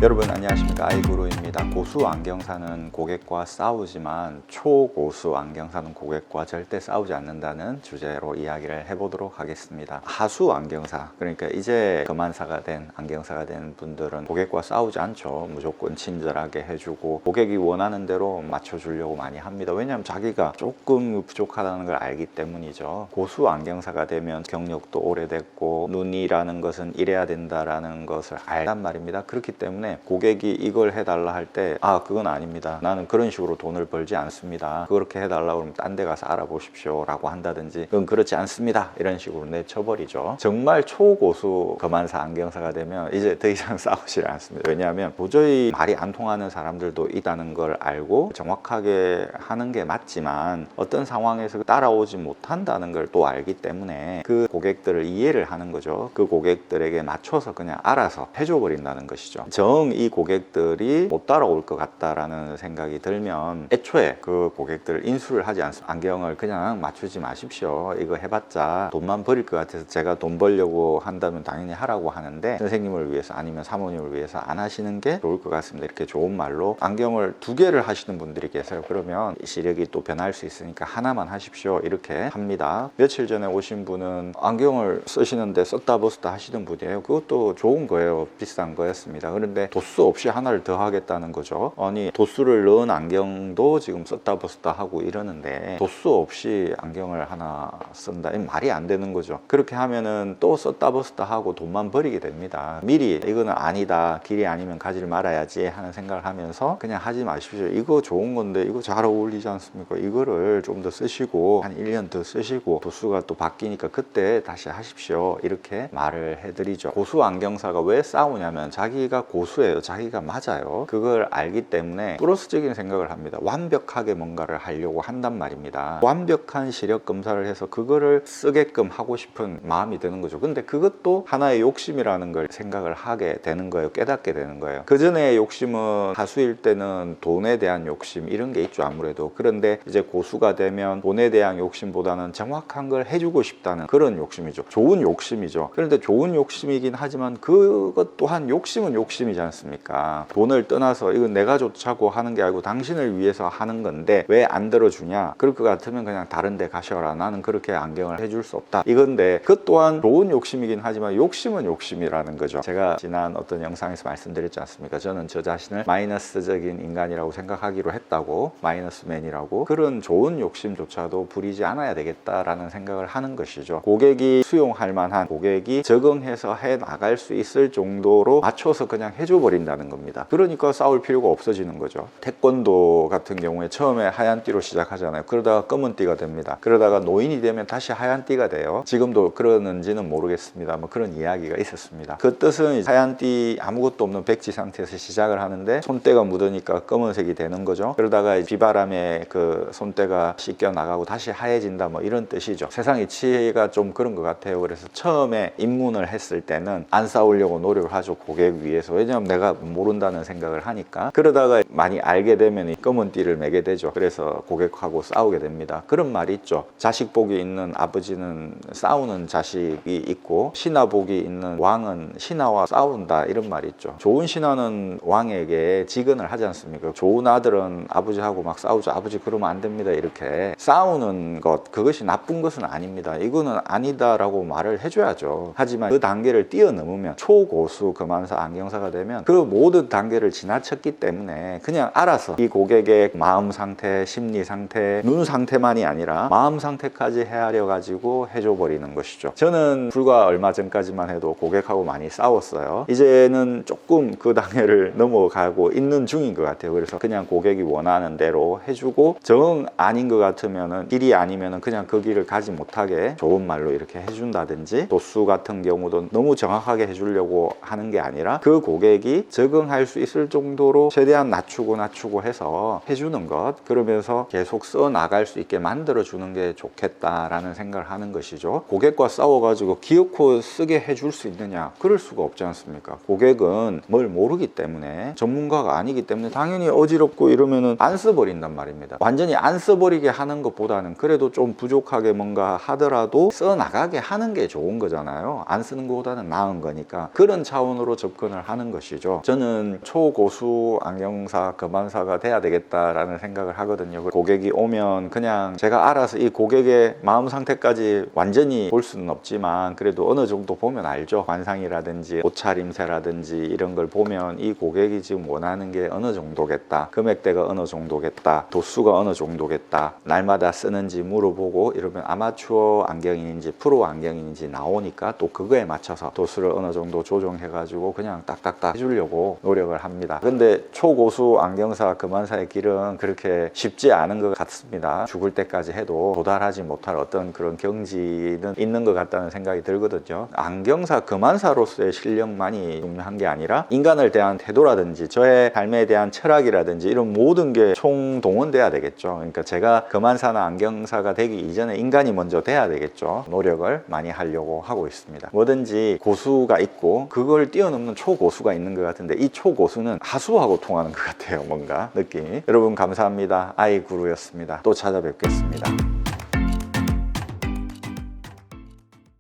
여러분 안녕하십니까, 아이구루입니다. 고수 안경사는 고객과 싸우지만 초고수 안경사는 고객과 절대 싸우지 않는다는 주제로 이야기를 해보도록 하겠습니다. 하수 안경사, 그러니까 이제 그만사가 된 안경사가 된 분들은 고객과 싸우지 않죠. 무조건 친절하게 해주고 고객이 원하는 대로 맞춰주려고 많이 합니다. 왜냐하면 자기가 조금 부족하다는 걸 알기 때문이죠. 고수 안경사가 되면 경력도 오래됐고 눈이라는 것은 이래야 된다라는 것을 알단 말입니다. 그렇기 때문에 고객이 이걸 해달라 할 때 그건 아닙니다, 나는 그런 식으로 돈을 벌지 않습니다, 그렇게 해달라고 그러면 딴 데 가서 알아보십시오 라고 한다든지, 그건 그렇지 않습니다 이런 식으로 내쳐버리죠. 정말 초고수 거만사 안경사가 되면 이제 더 이상 싸우질 않습니다. 왜냐하면 도저히 말이 안 통하는 사람들도 있다는 걸 알고 정확하게 하는 게 맞지만 어떤 상황에서 따라오지 못한다는 걸 또 알기 때문에 그 고객들을 이해를 하는 거죠. 그 고객들에게 맞춰서 그냥 알아서 해줘 버린다는 것이죠. 정 이 고객들이 못 따라올 것 같다라는 생각이 들면 애초에 그 고객들을 인수를 하지 않습니다. 안경을 그냥 맞추지 마십시오, 이거 해봤자 돈만 버릴 것 같아서 제가 돈 벌려고 한다면 당연히 하라고 하는데 선생님을 위해서 아니면 사모님을 위해서 안 하시는 게 좋을 것 같습니다, 이렇게 좋은 말로. 안경을 2개를 하시는 분들이 계세요. 그러면 시력이 또 변할 수 있으니까 하나만 하십시오 이렇게 합니다. 며칠 전에 오신 분은 안경을 쓰시는데 썼다 벗었다 하시던 분이에요. 그것도 좋은 거예요, 비싼 거였습니다. 그런데 도수 없이 하나를 더 하겠다는 거죠. 아니, 도수를 넣은 안경도 지금 썼다 벗었다 하고 이러는데 도수 없이 안경을 하나 쓴다, 말이 안 되는 거죠. 그렇게 하면은 또 썼다 벗었다 하고 돈만 버리게 됩니다. 미리 이거는 아니다, 길이 아니면 가지를 말아야지 하는 생각을 하면서 그냥 하지 마십시오. 이거 좋은 건데 이거 잘 어울리지 않습니까? 이거를 좀 더 쓰시고 한 1년 더 쓰시고 도수가 또 바뀌니까 그때 다시 하십시오, 이렇게 말을 해드리죠. 고수 안경사가 왜 싸우냐면 자기가 고수예요, 자기가 맞아요. 그걸 알기 때문에 플러스적인 생각을 합니다. 완벽하게 뭔가를 하려고 한단 말입니다. 완벽한 시력 검사를 해서 그거를 쓰게끔 하고 싶은 마음이 드는 거죠. 근데 그것도 하나의 욕심이라는 걸 생각을 하게 되는 거예요. 깨닫게 되는 거예요. 그 전에 욕심은 하수일 때는 돈에 대한 욕심 이런 게 있죠, 아무래도. 그런데 이제 고수가 되면 돈에 대한 욕심보다는 정확한 걸 해주고 싶다는 그런 욕심이죠. 좋은 욕심이죠. 그런데 좋은 욕심이긴 하지만 그것 또한 욕심은 욕심이지 않습니까? 돈을 떠나서 이건 내가 좋자고 하는 게 아니고 당신을 위해서 하는 건데 왜 안 들어주냐? 그럴 것 같으면 그냥 다른 데 가셔라, 나는 그렇게 안경을 해줄 수 없다, 이건데 그것 또한 좋은 욕심이긴 하지만 욕심은 욕심이라는 거죠. 제가 지난 어떤 영상에서 말씀드렸지 않습니까? 저는 저 자신을 마이너스적인 인간이라고 생각하기로 했다고, 마이너스맨이라고. 그런 좋은 욕심조차도 부리지 않아야 되겠다라는 생각을 하는 것이죠. 고객이 수용할 만한, 고객이 적응해서 해 나갈 수 있을 정도로 맞춰서 그냥 해줘 버린다는 겁니다. 그러니까 싸울 필요가 없어지는 거죠. 태권도 같은 경우에 처음에 하얀 띠로 시작하잖아요. 그러다가 검은 띠가 됩니다. 그러다가 노인이 되면 다시 하얀 띠가 돼요. 지금도 그러는지는 모르겠습니다. 뭐 그런 이야기가 있었습니다. 그 뜻은 하얀 띠 아무것도 없는 백지 상태에서 시작을 하는데 손때가 묻으니까 검은색이 되는 거죠. 그러다가 비바람에 그 손때가 씻겨 나가고 다시 하얘진다, 뭐 이런 뜻이죠. 세상 이치가 좀 그런 것 같아요. 그래서 처음에 입문을 했을 때는 안 싸우려고 노력을 하죠, 고객 위해서. 왜냐하면 내가 모른다는 생각을 하니까. 그러다가 많이 알게 되면 검은 띠를 매게 되죠. 그래서 고객하고 싸우게 됩니다. 그런 말이 있죠. 자식복이 있는 아버지는 싸우는 자식이 있고 신하복이 있는 왕은 신하와 싸운다, 이런 말이 있죠. 좋은 신하는 왕에게 직언을 하지 않습니까? 좋은 아들은 아버지하고 막 싸우죠. 아버지 그러면 안 됩니다, 이렇게. 싸우는 것, 그것이 나쁜 것은 아닙니다. 이거는 아니다라고 말을 해줘야죠. 하지만 그 단계를 뛰어넘으면 초고수 거만사 안경사가 되면 그 모든 단계를 지나쳤기 때문에 그냥 알아서 이 고객의 마음 상태, 심리 상태, 눈 상태만이 아니라 마음 상태까지 헤아려 가지고 해줘 버리는 것이죠. 저는 불과 얼마 전까지만 해도 고객하고 많이 싸웠어요. 이제는 조금 그 단계를 넘어가고 있는 중인 것 같아요. 그래서 그냥 고객이 원하는 대로 해주고, 정 아닌 것 같으면은, 길이 아니면은 그냥 그 길을 가지 못하게 좋은 말로 이렇게 해준다든지, 도수 같은 경우도 너무 정확하게 해주려고 하는 게 아니라 그 고객이 적응할 수 있을 정도로 최대한 낮추고 해서 해주는 것, 그러면서 계속 써 나갈 수 있게 만들어 주는 게 좋겠다라는 생각을 하는 것이죠. 고객과 싸워가지고 기어코 쓰게 해줄 수 있느냐? 그럴 수가 없지 않습니까? 고객은 뭘 모르기 때문에, 전문가가 아니기 때문에 당연히 어지럽고 이러면은 안 써버린단 말입니다. 완전히 안 써버리게 하는 것보다는 그래도 좀 부족하게 뭔가 하더라도 써나가게 하는 게 좋은 거잖아요. 안 쓰는 것보다는 나은 거니까 그런 차원으로 접근을 하는 것이죠. 것이죠. 저는 초고수 안경사, 금안사가 돼야 되겠다라는 생각을 하거든요. 고객이 오면 그냥 제가 알아서 이 고객의 마음 상태까지 완전히 볼 수는 없지만 그래도 어느 정도 보면 알죠. 관상이라든지 옷차림새라든지 이런 걸 보면 이 고객이 지금 원하는 게 어느 정도겠다, 금액대가 어느 정도겠다, 도수가 어느 정도겠다, 날마다 쓰는지 물어보고 이러면 아마추어 안경인지 프로 안경인지 나오니까 또 그거에 맞춰서 도수를 어느 정도 조정해 가지고 그냥 딱딱딱 해주려고 노력을 합니다. 근데 초고수 안경사, 금안사의 길은 그렇게 쉽지 않은 것 같습니다. 죽을 때까지 해도 도달하지 못할 어떤 그런 경지는 있는 것 같다는 생각이 들거든요. 안경사, 금안사로서의 실력만이 중요한 게 아니라 인간을 대한 태도라든지 저의 삶에 대한 철학이라든지 이런 모든 게 총동원돼야 되겠죠. 그러니까 제가 금안사나 안경사가 되기 이전에 인간이 먼저 돼야 되겠죠. 노력을 많이 하려고 하고 있습니다. 뭐든지 고수가 있고 그걸 뛰어넘는 초고수가 있는 것 같은데 이 초고수는 하수하고 통하는 것 같아요. 뭔가 느낌이. 여러분 감사합니다. 아이구루였습니다. 또 찾아뵙겠습니다.